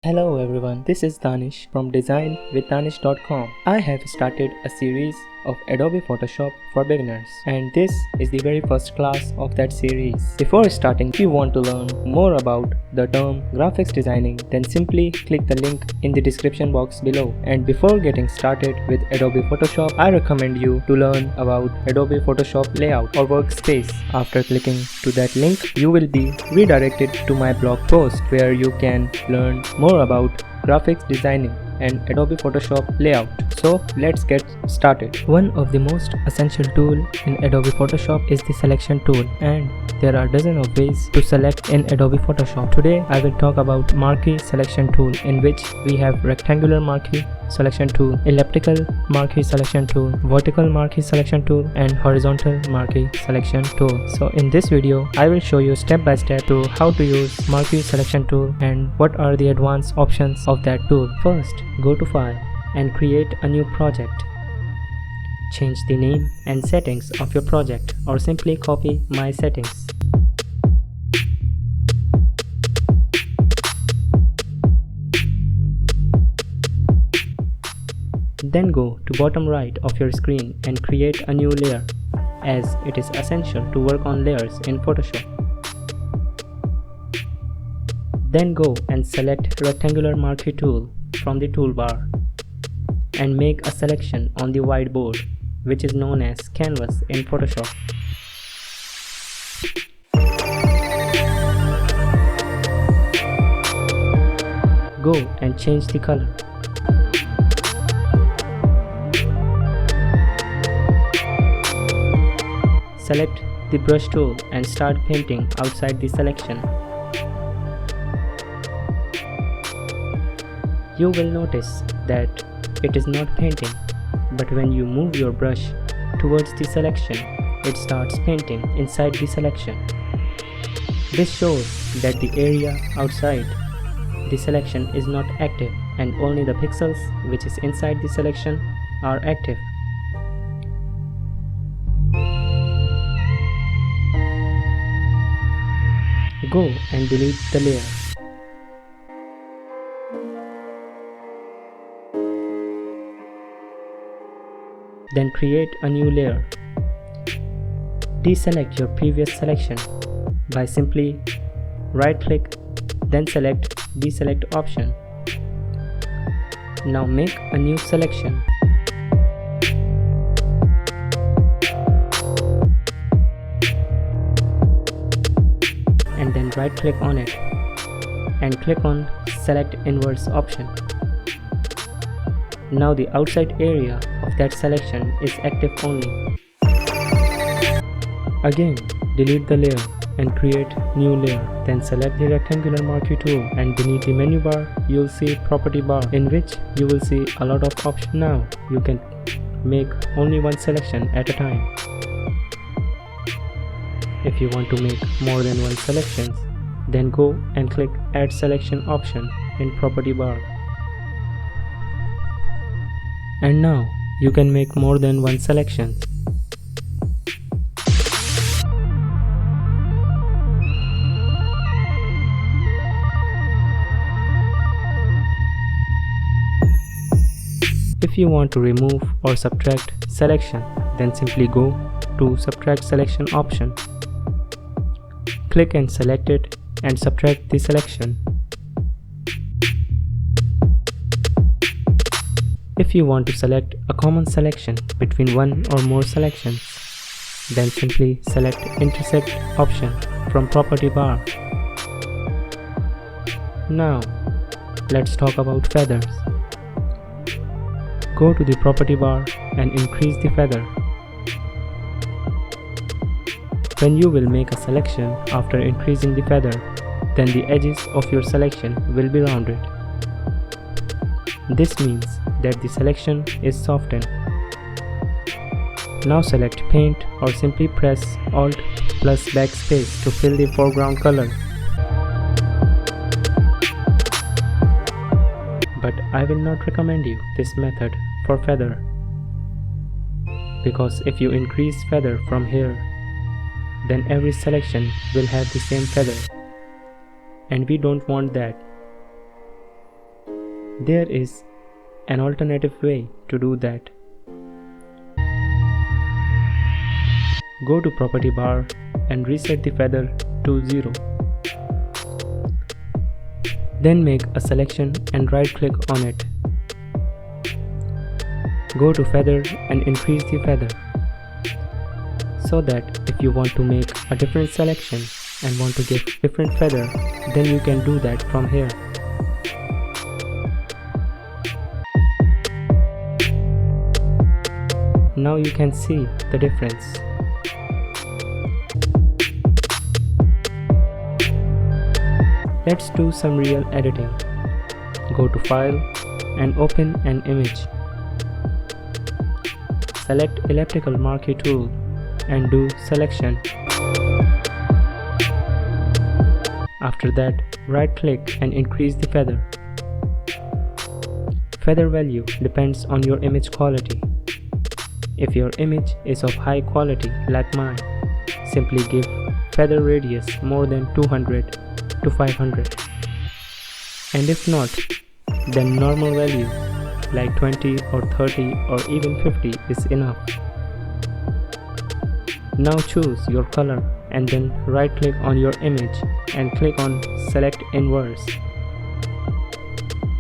Hello everyone, this is Danish from designwithdanish.com. I have started a series of Adobe Photoshop for beginners, and this is the very first class of that series. Before starting, if you want to learn more about the term graphics designing, then simply click the link in the description box below. And before getting started with Adobe Photoshop, I recommend you to learn about Adobe Photoshop layout or workspace. After clicking to that link, you will be redirected to my blog post where you can learn more about graphics designing and Adobe Photoshop layout. So let's get started. One of the most essential tool in Adobe Photoshop is the selection tool, and there are dozens of ways to select in Adobe Photoshop. Today I will talk about Marquee Selection tool, in which we have rectangular marquee selection tool, elliptical marquee selection tool, vertical marquee selection tool, and horizontal marquee selection tool. So in this video I will show you step by step to how to use marquee selection tool and what are the advanced options of that tool. First, go to File and create a new project. Change the name and settings of your project, or simply copy my settings. Then go to bottom right of your screen and create a new layer, as it is essential to work on layers in Photoshop. Then go and select rectangular marquee tool from the toolbar and make a selection on the whiteboard, which is known as canvas in Photoshop. Go and change the color. Select the brush tool and start painting outside the selection. You will notice that it is not painting, but when you move your brush towards the selection, it starts painting inside the selection. This shows that the area outside the selection is not active, and only the pixels which is inside the selection are active. Go and delete the layer. Then create a new layer. Deselect your previous selection by simply right-click, then select Deselect option. Now make a new selection. And then right-click on it and click on Select Inverse option. Now the outside area of that selection is active only. Again, delete the layer and create new layer. Then select the rectangular marquee tool, and beneath the menu bar you will see property bar, in which you will see a lot of options. Now you can make only one selection at a time. If you want to make more than one selections, then go and click Add Selection option in property bar. And now you can make more than one selection. If you want to remove or subtract selection, then simply go to Subtract Selection option. Click and select it and subtract the selection. If you want to select a common selection between one or more selections, then simply select Intersect option from property bar. Now let's talk about feathers. Go to the property bar and increase the feather. When you will make a selection after increasing the feather, then the edges of your selection will be rounded. This means that the selection is softened. Now select Paint, or simply press Alt plus Backspace to fill the foreground color. But I will not recommend you this method for feather, because if you increase feather from here, then every selection will have the same feather, and we don't want that. There is an alternative way to do that. Go to property bar and reset the feather to 0. Then make a selection and right click on it. Go to feather and increase the feather, so that if you want to make a different selection and want to give different feather, then you can do that from here. Now you can see the difference. Let's do some real editing. Go to File and open an image. Select elliptical marquee tool and do selection. After that, right click and increase the feather. Feather value depends on your image quality. If your image is of high quality like mine, simply give feather radius more than 200 to 500. And if not, then normal value like 20 or 30 or even 50 is enough. Now choose your color and then right click on your image and click on Select Inverse.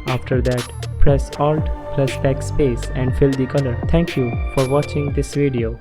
After that, press Alt plus backspace and fill the color. Thank you for watching this video.